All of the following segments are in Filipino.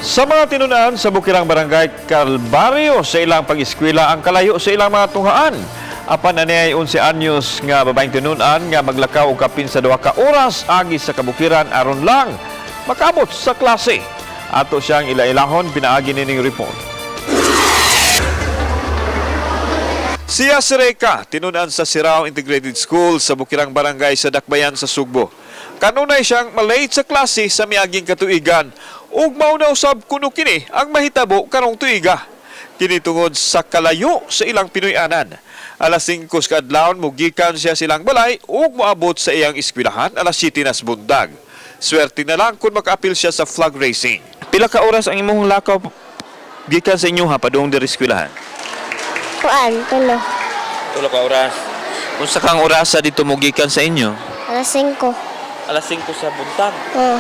Sa mga tinunan sa Bukirang Barangay Calvario sa ilang pag-eskwela ang kalayo sa ilang mga tunghaan. Apan anay 11 anyos nga babaeng tinunan nga maglakaw og kapin sa 2 ka oras agi sa kabukiran aron lang makabot sa klase. Ato siyang ila-ilahon pinaagi nining report. Siya si Reka, tinunan sa Sirao Integrated School sa Bukirang Barangay sa Dakbayan sa Sugbo. Kanunay siyang malate sa klase sa miaging katuigan ug maunaw sab kuno kini ang mahitabo karong tuiga. Kini tungod sa kalayo sa ilang Pinoy-anan. Alas 5 sa adlawon mugikan siya silang balay ug moabot sa iyang eskwelahan alas 7 nas bundag. Swerte na lang kung makaapil siya sa flag racing. Pila ka oras ang imong lakaw gikan sa inyo ha padung diri eskwelahan? Tulo. Tulo ka oras. Unsa kang orasa dito mo gikan sa inyo? Alas 5. Alas 5 sa buntag. Oo.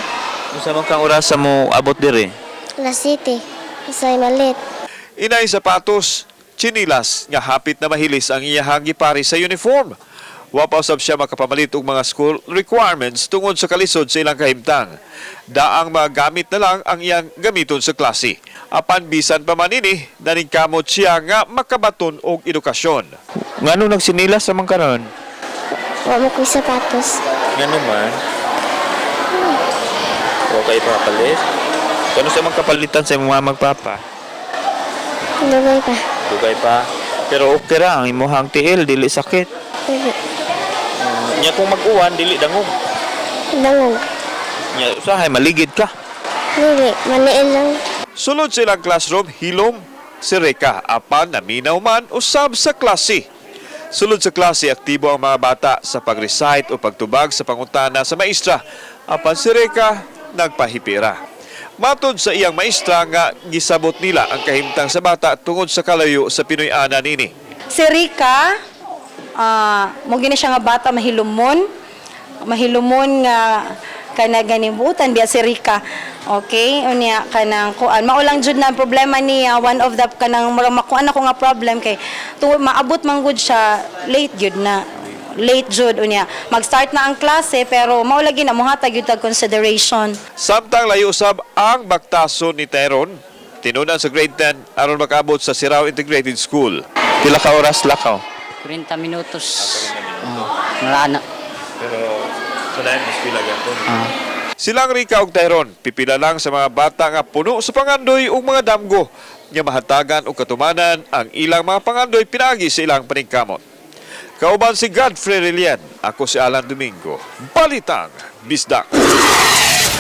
Unsa man kang orasa mo abot diri? Alas 7. Isa'y malit. Inay sapatos, chinilas nga hapit na mahilis ang iyahang gipari sa uniform. Wa pa usab siya makapamalit og mga school requirements tungod sa kalisod sa ilang kahimtang. Daang magamit na lang ang iyang gamiton sa klase. Apan bisan pa man ini, naningkamot siya nga makabaton og edukasyon. Ngano nagsinilas sa man karon? Wa mo ko'y sapatos. Ngano man? Wa kay papalit. Kano sa man kapalitan sa imong mama ug papa? Dugay pa. Dugay pa. Pero okay ra ang imong tiil dili sakit. Dili. Nya kung mag-uwan dili dangog. Dangog. Nya usahay maligid ka. Dili. Maniil lang. Sulod sa ilang classroom, hilom si Reka, apan naminaw man usab sa klase. Sulod sa klase, aktibo ang mga bata sa pag-recite o pagtubag sa pangutana sa maestra. Apan si Reka, nagpahipira. Matod sa iyang maestra nga gisabot nila ang kahimtang sa bata tungod sa kalayo sa Pinoy-anan nini. Si Rika, mo gini siya nga bata mahilumon nga kana ganibutan biya si Rika. Okay, unya kanang kuan maulang jud na ang problema niya, one of the kanang murag makuan ako nga problem kay tuwa maabot man gud siya late jud unya mag-start na ang klase pero mao lagi na mohatag gyud tag consideration. Samtang layo usab ang baktason ni Tyron, tinunan sa grade 10 aron makabot sa Sirao Integrated School. Pila ka oras lakaw? 40 minutos. Wala na. Pero sa lain mas pila gyapon. Silang Rika ug Tyron, pipila lang sa mga bata nga puno sa pangandoy ug mga damgo nga mahatagan og katumanan ang ilang mga pangandoy pinaagi sa ilang paningkamot. Kauban si Godfrey Relian, ako si Alan Domingo. Balitang Bisdak.